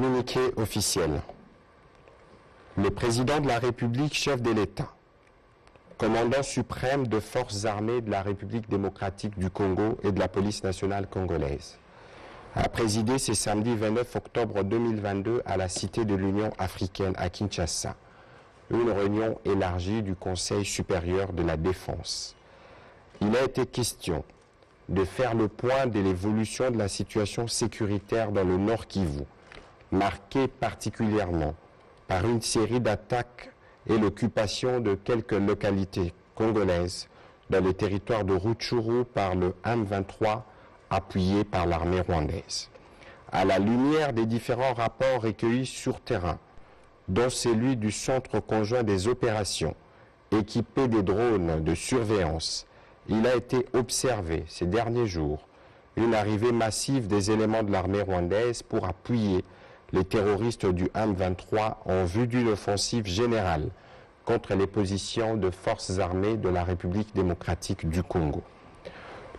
Communiqué officiel. Le président de la République, chef de l'État, commandant suprême de forces armées de la République démocratique du Congo et de la police nationale congolaise, a présidé ce samedi 29 octobre 2022 à la Cité de l'Union africaine à Kinshasa, une réunion élargie du Conseil supérieur de la défense. Il a été question de faire le point de l'évolution de la situation sécuritaire dans le Nord Kivu, marquée particulièrement par une série d'attaques et l'occupation de quelques localités congolaises dans le territoire de Rutshuru par le M23 appuyé par l'armée rwandaise. À la lumière des différents rapports recueillis sur terrain, dont celui du Centre conjoint des opérations, équipé des drones de surveillance, il a été observé ces derniers jours une arrivée massive des éléments de l'armée rwandaise pour appuyer les terroristes du M23 en vue d'une offensive générale contre les positions de forces armées de la République démocratique du Congo.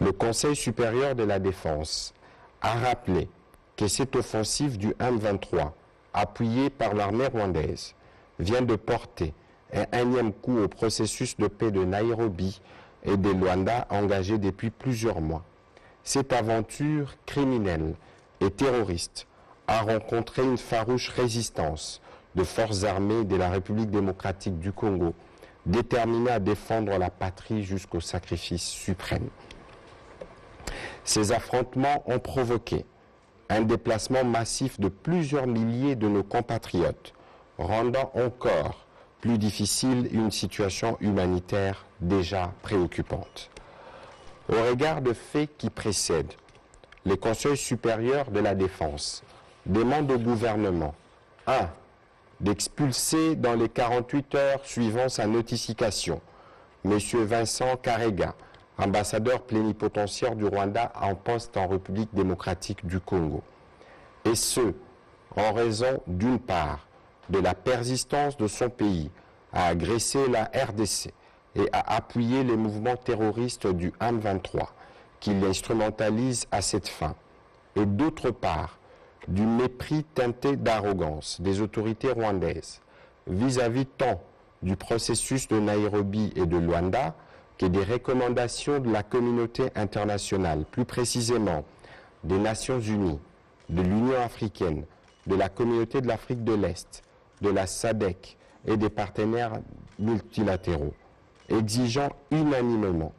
Le Conseil supérieur de la défense a rappelé que cette offensive du M23, appuyée par l'armée rwandaise, vient de porter un énième coup au processus de paix de Nairobi et de Luanda engagé depuis plusieurs mois. Cette aventure criminelle et terroriste a rencontré une farouche résistance de forces armées de la République démocratique du Congo, déterminées à défendre la patrie jusqu'au sacrifice suprême. Ces affrontements ont provoqué un déplacement massif de plusieurs milliers de nos compatriotes, rendant encore plus difficile une situation humanitaire déjà préoccupante. Au regard de faits qui précèdent, le Conseil supérieur de la défense demande au gouvernement 1. D'expulser dans les 48 heures suivant sa notification M. Vincent Karega, ambassadeur plénipotentiaire du Rwanda en poste en République démocratique du Congo. Et ce, en raison d'une part de la persistance de son pays à agresser la RDC et à appuyer les mouvements terroristes du M23 qui l'instrumentalisent à cette fin, et d'autre part du mépris teinté d'arrogance des autorités rwandaises vis-à-vis tant du processus de Nairobi et de Luanda que des recommandations de la communauté internationale, plus précisément des Nations Unies, de l'Union africaine, de la communauté de l'Afrique de l'Est, de la SADC et des partenaires multilatéraux, exigeant unanimement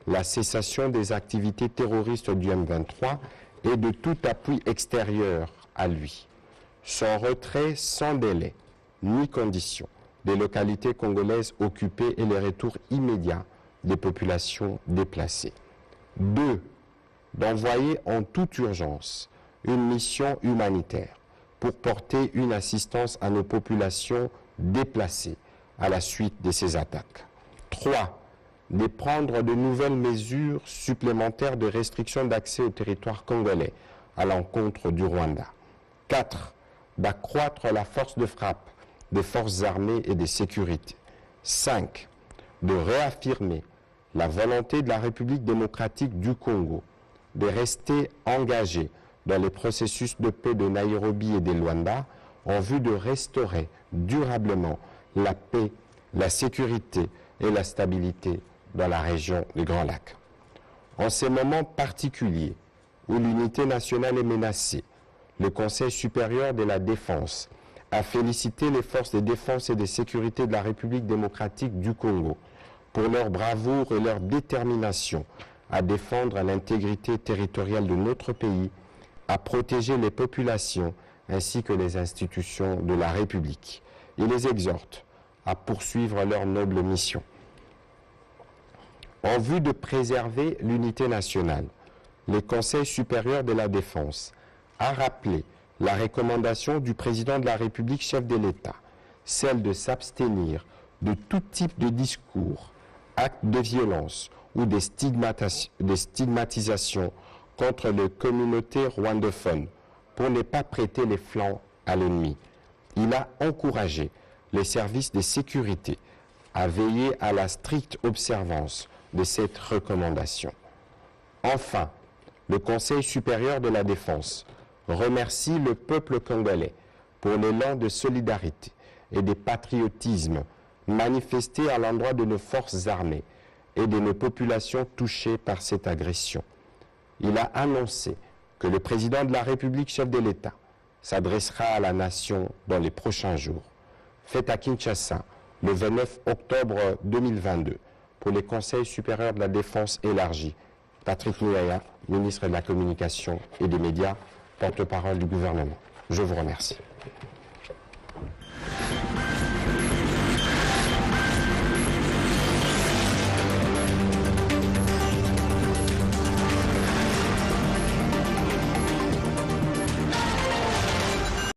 la cessation des activités terroristes du M23 et de tout appui extérieur à lui, son retrait sans délai ni condition des localités congolaises occupées et le retour immédiat des populations déplacées. 2. D'envoyer en toute urgence une mission humanitaire pour porter une assistance à nos populations déplacées à la suite de ces attaques. 3. De prendre de nouvelles mesures supplémentaires de restriction d'accès au territoire congolais à l'encontre du Rwanda. 4. D'accroître la force de frappe des forces armées et de sécurité. 5. De réaffirmer la volonté de la République démocratique du Congo de rester engagée dans les processus de paix de Nairobi et de Luanda en vue de restaurer durablement la paix, la sécurité et la stabilité dans la région des Grands Lacs. En ces moments particuliers où l'unité nationale est menacée, le Conseil supérieur de la défense a félicité les forces de défense et de sécurité de la République démocratique du Congo pour leur bravoure et leur détermination à défendre l'intégrité territoriale de notre pays, à protéger les populations ainsi que les institutions de la République. Il les exhorte à poursuivre leur noble mission. En vue de préserver l'unité nationale, le Conseil supérieur de la défense a rappelé la recommandation du président de la République, chef de l'État, celle de s'abstenir de tout type de discours, actes de violence ou de stigmatisation contre les communautés rwandophones pour ne pas prêter les flancs à l'ennemi. Il a encouragé les services de sécurité à veiller à la stricte observance de cette recommandation. Enfin, le Conseil supérieur de la défense remercie le peuple congolais pour l'élan de solidarité et de patriotisme manifesté à l'endroit de nos forces armées et de nos populations touchées par cette agression. Il a annoncé que le président de la République, chef de l'État, s'adressera à la nation dans les prochains jours. Fait à Kinshasa, le 29 octobre 2022, pour les Conseils supérieurs de la défense élargis. Patrick Muyaya, ministre de la Communication et des Médias, porte-parole du gouvernement. Je vous remercie.